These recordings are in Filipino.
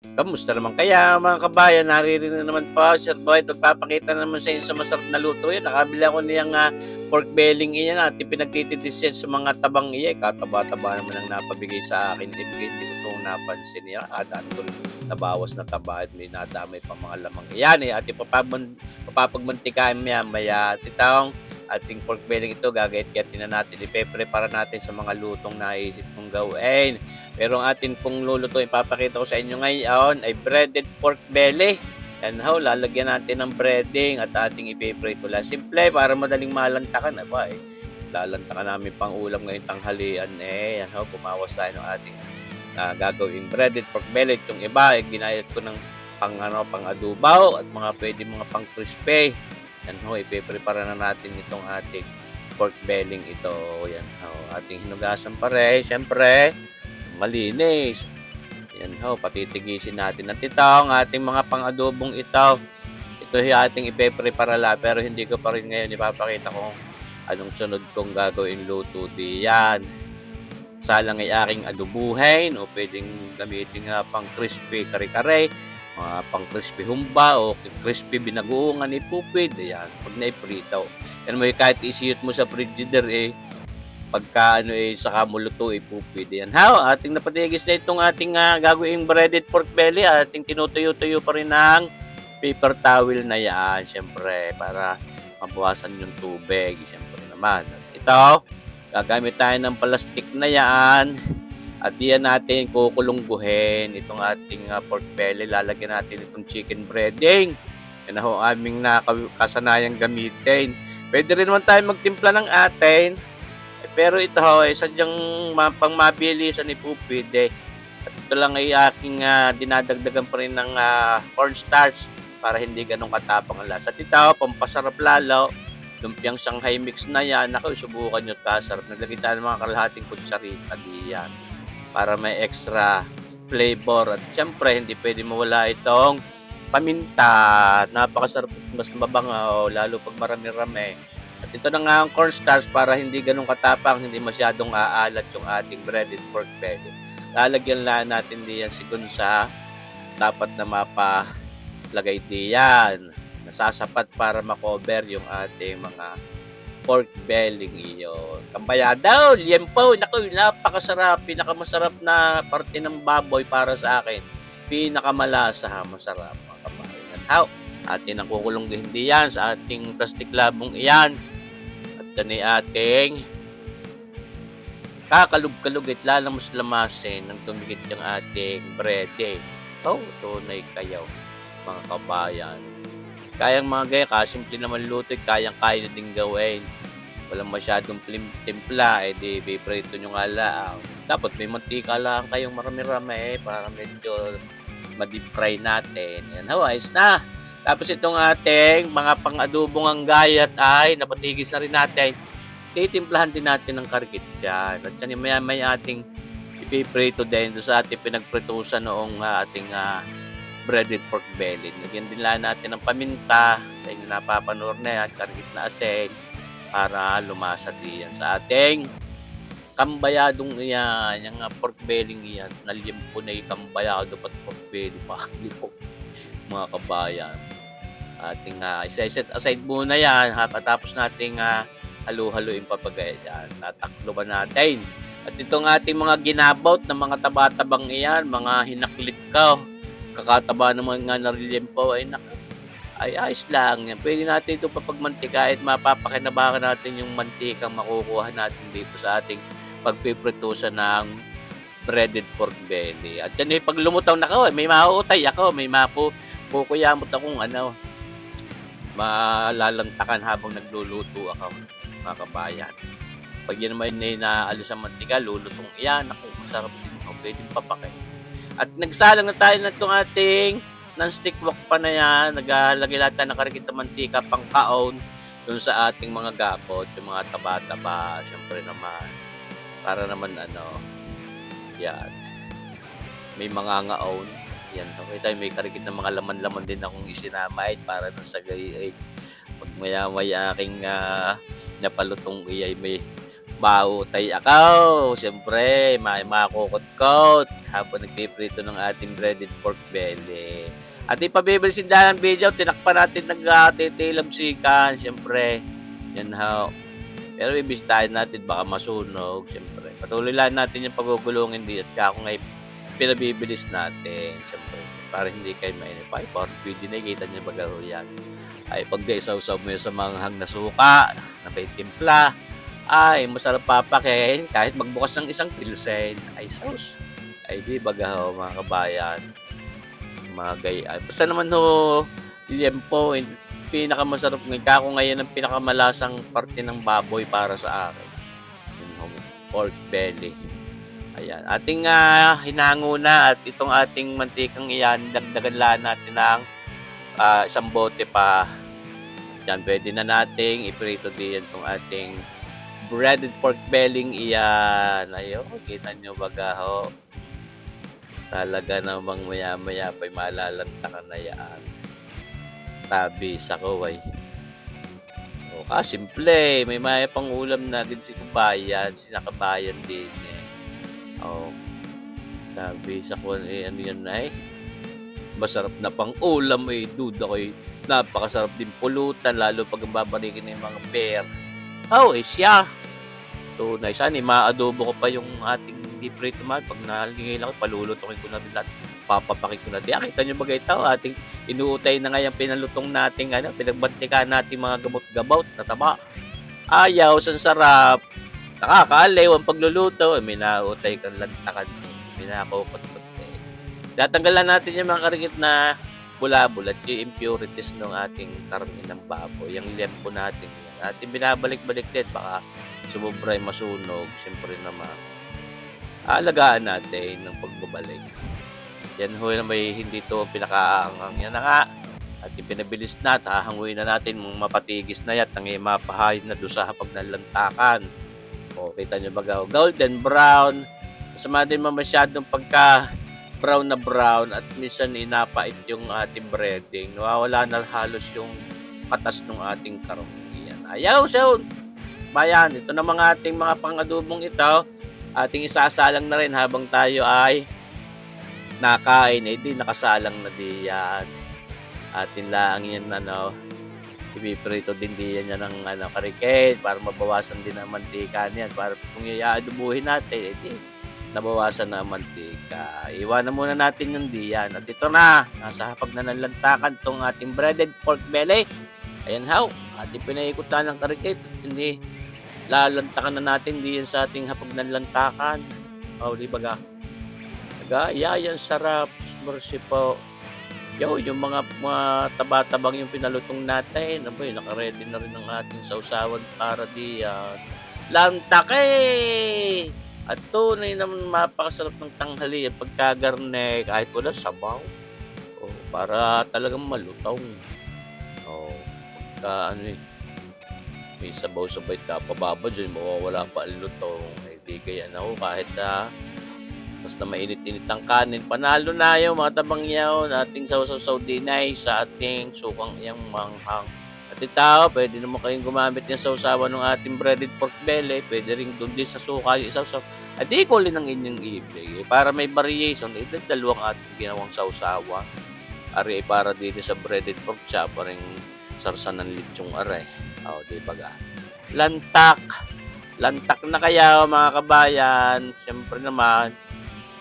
Kamusta naman kaya mga kabayan? Naririnig naman po, Sir Boyd, magpapakita naman sa inyo sa masarap na luto yan. Nakabili ako niyang pork belling iyan at pinagtitidis sa mga tabang iya. Kataba-taba naman ang napabigay sa akin. Hindi ko itong napansin niya. Daan ko nabawas na taba at may nadamay pa mga lamang iyan. At papapagmantikaan maya titawang ating pork belling ito, gagayat-gayatin na natin. Ipe-prepare natin sa mga lutong naisip kong gawin. Pero ang atin pong luluto, ipapakita ko sa inyo ngayon ay breaded pork belly. Yan ho, lalagyan natin ng breading at ating ipiprito lang. Simple, para madaling malantakan. Aba lalantakan namin pang ulam ngayong tanghalian. Yan ho, bumawas tayo ng ating gagawing breaded pork belly. At yung iba, ginayat ko ng pang adubaw at mga pang crispy. Yan ho, ipiprepare na natin itong ating pork belling ito. Yan ho, ating hinugasan pare. Siyempre, malinis. Yan ho, patitigisin natin. At ito ang ating mga pang-adobong ito. Ito yung ating ipe-prepare la, pero hindi ko pa rin ngayon ipapakita kung anong sunod kong gagawin luto diyan. Salang ay aking adubuhin o pwedeng gamitin nga pang crispy kare-kare, mga pang crispy humba o crispy binagoongan ni pupid. Ayan, pag naiprito. Yan mo, kahit isiyot mo sa frigider pagka saka mo luto pupid. Yan. How? Ating napatigis na itong ating gagawing breaded pork belly. Ating tinutuyo-tuyo pa rin ng paper towel na yan. Siyempre, para mabawasan yung tubig. Siyempre naman. At ito, gagamit tayo ng plastic na yan. At diyan natin kukulungguhin itong ating pork belly. Lalagyan natin itong chicken breading. Yan ho, aming nakasanayang gamitin. Pwede rin naman tayo magtimpla ng atin. Pero ito sadyang pang mabilisan ni pupid. At ito lang ay aking dinadagdagan pa rin ng cornstarch para hindi ganun katapang ang lasa. At ito, pampasarap lalo. Lumpiang Shanghai mix na yan. Ako, subukan nyo, kasarap. Naglagay tayo ng mga kalahating kutsarita diyan para may extra flavor. At syempre, hindi pwede mawala itong paminta. Napakasarap, mas mabangaw, lalo pag marami-rami. At ito na nga ang cornstarch para hindi ganun katapang, hindi masyadong aalat yung ating breaded pork belly. Lalagyan lang natin diyan sigun sa dapat na mapalagay diyan. Nasasapat para makover yung ating mga pork belly iyon. Kambaya daw, liempo, naku, napakasarap, pinakamasarap na parte ng baboy para sa akin. Pinakamalasa, masarap mga kabayan. How? Atin ang kukulunggihin diyan sa ating plastic labong iyan. At yan ating kakalug-kalug at lalamos-lamasin ng tumigit yung ating breading. Tunay kayo mga kabayan. Kayang mga gaya, kasimple naman luto, kayang-kaya na din gawin. Walang masyadong timpla, di biprito nyo nga lang. Dapat may mantika lang kayong marami-rami para medyo ma-deep fry natin. Yan, ayos na. Tapos itong ating mga pang-adobong ang gayat ay napatigis na rin natin. Titimplahan din natin ng karikit dyan. At yan may ating ipiprito din doon sa ating pinagpritusan noong ating breaded pork belly. Nagyan din lang natin ng paminta. Sa inyo napapanood na yan, karikit na asin para lumasa diyan sa ating kambayadong iyan. Yung pork belly iyan. Nalimpo na yung kambayado at pork belly pa. Mga kabayan. Ating set aside muna yan. Katapos nating halu-haluin papagay yan. Tatakloban natin. At itong ating mga ginabot na mga taba-tabang iyan, mga hinaklit ka, kakataba naman nga na liempo ay ayos lang yan. Pwede natin ito papagmantikain at mapapakinabangan natin yung mantikang makukuha natin dito sa ating pagpipritusan ng breaded pork belly. At yan pag lumutaw na ako, may mauutay ako, may pukuyamot akong malalantakan habang nagluluto ako, mga kabayan. Pag yan naman naalis ang mantika, lulutong iyan, ako, masarap din ako, pwedeng papakain. At nagsalang na tayo na itong ating non-stick wok pa na yan. Naglagay lahat tayo ng karikit na mantika pang kaon dun sa ating mga gapot, yung mga taba-taba, syempre naman. Para naman yan. May mga ngaon. Yan, okay tayo, may karikit na mga laman-laman din akong isinamay para na sa gay pag maya-maya aking napalutong iyay may Mautay akaw, siyempre may makukot-kot habang nagpiprito ng ating breaded pork belly. At ipabibilisin dahil ang video, tinakpan natin nagtitilamsikan, siyempre. Yan ho. Pero ibisitahin natin, baka masunog, siyempre. Patuloy lang natin yung pagugulungin di at kako ngayon pinabibilis natin, siyempre. Para hindi kayo mainip. Ay, parang video na kita niyo bagaro yan. Ay, pag isaw-saw mo sa manghang na suka, na may timpla, ay masarap papakain kahit magbukas ng isang pilsen. Ay, sauce. Ay, di bagaho mga kabayan. Mga gayaan. Basta naman ho, liempo, pinakamasarap ng kako ngayon ang pinakamalasang parte ng baboy para sa akin. Yung pork belly. Ayan. Ating hinango na at itong ating mantikang iyan, dagdagan lang natin ng isang bote pa. Yan, pwede na nating iprito din itong ating breaded pork belly iyan. Ayun, kita nyo baga ho. Talaga namang maya-maya pa'y malalantakan na yan. Tabi sa kaway. O, simple. May maya pang ulam na din si kabayan. Sinakabayan din eh. O, tabi sa kaway. Ano yan na eh. Masarap na pang ulam eh. Duda ko eh. Napakasarap din pulutan. Lalo pag babalikin ng mga bear. Oh, eh siya. Tunay. Sana maadobo ko pa yung ating deep fried tomato. Pag nalingay lang, palulutokin ko na rin lahat. Papapakin ko na rin. Kita nyo ba ito? Ating inuutay na ngayon pinalutong nating pinagbantikan natin mga gamot-gabaut na taba. Ayaw, san sarap. Nakakaaliw ang pagluluto. May nautay kang lantakan. May nakakukot-kot eh. Tatanggalan natin yung mga karikit na bula-bulat, yung impurities ng ating karne ng baboy. Yung lempo natin yan. Ating binabalik-balik din. Baka sumubray masunog. Siyempre naman. Alagaan natin ng pagbabalik. Yan ho na may hindi to pinakaangang. Yan na nga. At pinabilis na. Hahanguin na natin mapatigis na yan. Tangi mapahayos na doon sa hapag ng lantakan. O, kita nyo ba golden brown. Masama din masyadong pagka brown na brown at minsan inapait yung ating breading. Nawawala na halos yung patas ng ating karong. Yan. Ayaw siya. Bayan, ito na mga ating mga pang-adubong ito. Ating isasalang na rin habang tayo ay nakain. Eh di nakasalang na diyan. Atin lang yan ipiprito din diyan yan ng karikit para mabawasan din ang mantika niyan. Para kung iaadubuhin natin, eh di nabawasan na ang mantika. Iwanan muna natin yung diyan. At ito na, nasa hapag na nalantakan itong ating breaded pork belly. Ayan how, ating pinaikutan ng karikit. Hindi lalantakan na natin diyan sa ating hapag na lantakan. O, di ba ga? Yan sarap. Mercy po. Yung mga taba-tabang yung pinalutong natin. Aboy, naka-ready na rin ang ating sausawan para diyan. Lantake! At tunay naman mapakasarap ng tanghali at pagkagarne kahit wala sabaw. O, para talagang malutong. O, pagka may sabaw-sabay ka pababa dyan, mawawala pa ang lutong. Hindi kaya ako kahit basta mainit-init ang kanin. Panalo na yung mga tabang yaw ating sausaw dinay sa ating sukang iyang manghang. At ito, pwede naman kayong gumamit yung sausawan ng ating breaded pork belly. Pwede rin doon din sa suka yung sausaw. At equally ng inyong ibig. Para may variation, dalawang ating ginawang sausawa. Ari para din sa breaded pork siya, parang sarsa ng litsong aray. O, di ba ga? Lantak. Lantak na kaya mga kabayan. Siyempre naman,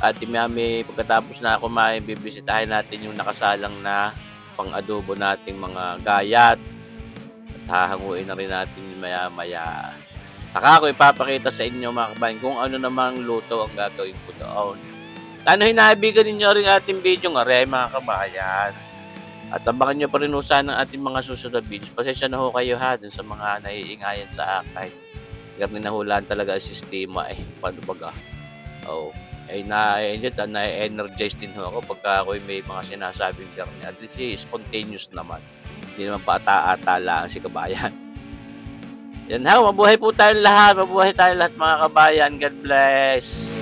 at Mami, pagkatapos na kumain, bibisitahin natin yung nakasalang na pang-adobo nating mga gayat. At hahanguin na rin natin maya-maya. Saka ako ipapakita sa inyo mga kabayan kung ano namang luto ang gagawin ko doon. Ano hinabigan ninyo rin ating video nga rin mga kabayan. At abangan nyo pa rin usahan ng ating mga susunod videos. Pasensya na ho kayo ha dun sa mga naiingayan sa akin. Kasi nahulaan talaga ang sistema eh. Paano baga? Oh. Ay na-energize din ho ako pagka ako may mga sinasabing garni. At least spontaneous naman. Hindi naman paata-ata si kabayan. Yan ha, mabuhay po tayong lahat. Mabuhay tayong lahat mga kabayan. God bless.